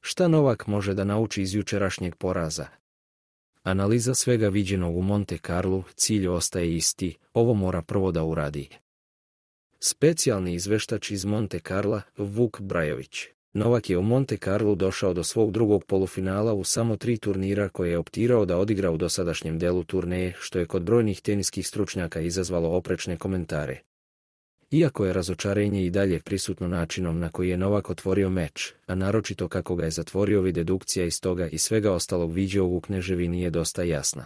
Šta Novak može da nauči iz jučerašnjeg poraza? Analiza svega viđenog u Monte Carlu, cilj ostaje isti, ovo mora prvo da uradi. Specijalni izveštač iz Monte Carla, Vuk Brajović. Novak je u Monte Carlu došao do svog drugog polufinala u samo 3 turnira koje je optirao da odigra u dosadašnjem delu turneje, što je kod brojnih teniskih stručnjaka izazvalo oprečne komentare. Iako je razočarenje i dalje prisutno načinom na koji je Novak otvorio meč, a naročito kako ga je zatvorio, dedukcija iz toga i svega ostalog viđenog u Kneževini je dosta jasna.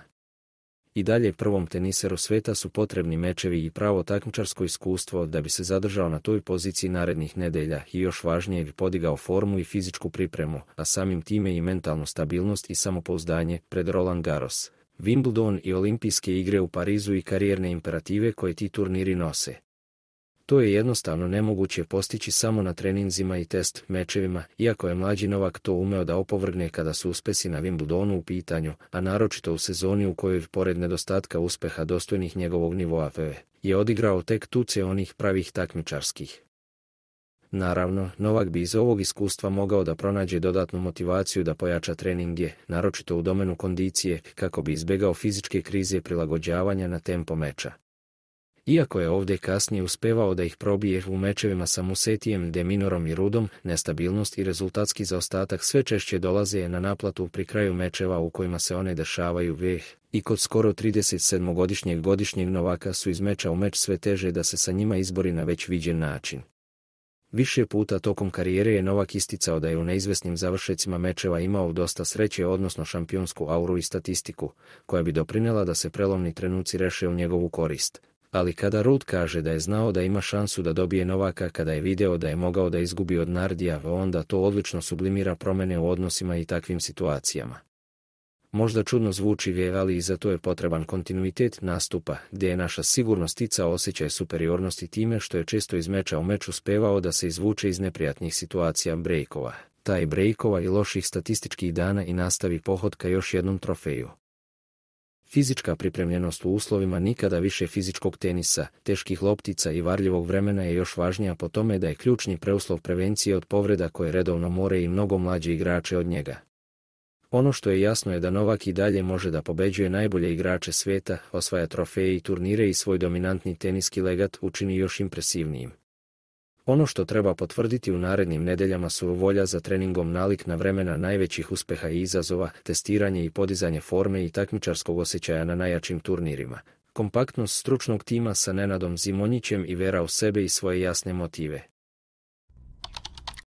I dalje prvom teniseru sveta su potrebni mečevi i pravo takmičarsko iskustvo da bi se zadržao na toj poziciji narednih nedelja i još važnije bi podigao formu i fizičku pripremu, a samim time i mentalnu stabilnost i samopouzdanje pred Roland Garros, Wimbledon i Olimpijske igre u Parizu i karijerne imperative koje ti turniri nose. To je jednostavno nemoguće postići samo na treninzima i test mečevima, iako je mlađi Novak to umeo da opovrgne kada su uspesi na Wimbledonu u pitanju, a naročito u sezoni u kojoj, pored nedostatka uspeha dostojnih njegovog nivoa, je odigrao tek tuce onih pravih takmičarskih. Naravno, Novak bi iz ovog iskustva mogao da pronađe dodatnu motivaciju da pojača treninge, naročito u domenu kondicije, kako bi izbegao fizičke krize prilagođavanja na tempo meča. Iako je ovdje kasnije uspevao da ih probije u mečevima sa Musetijem, De Minorom i Rudom, nestabilnost i rezultatski zaostatak sve češće dolaze na naplatu pri kraju mečeva u kojima se one dešavaju. I kod skoro 37-godišnjeg Novaka su iz meča u meč sve teže da se sa njima izbori na već viđen način. Više puta tokom karijere je Novak isticao da je u neizvesnim završecima mečeva imao dosta sreće, odnosno šampionsku auru i statistiku, koja bi doprinela da se prelomni trenuci reše u njegovu korist. Ali kada Ruud kaže da je znao da ima šansu da dobije Novaka kada je video da je mogao da izgubi od Nardija, onda to odlično sublimira promene u odnosima i takvim situacijama. Možda čudno zvuči, ali i za to je potreban kontinuitet nastupa, gdje je naša sigurno sticao osjećaj superiornosti time što je često iz meča u meč uspevao da se izvuče iz neprijatnih situacija brejkova, taj brejkova i loših statističkih dana i nastavi pohod ka još jednom trofeju. Fizička pripremljenost u uslovima nikada više fizičkog tenisa, teških loptica i varljivog vremena je još važnija po tome da je ključni preuslov prevencije od povreda koje redovno more i mnogo mlađe igrače od njega. Ono što je jasno je da Novak i dalje može da pobeđuje najbolje igrače svijeta, osvaja trofeje i turnire i svoj dominantni teniski legat učini još impresivnijim. Ono što treba potvrditi u narednim nedeljama su volja za treningom, nalik na vremena najvećih uspeha i izazova, testiranje i podizanje forme i takmičarskog osjećaja na najjačim turnirima, kompaktnost stručnog tima sa Nenadom Zimonjićem i vera u sebe i svoje jasne motive.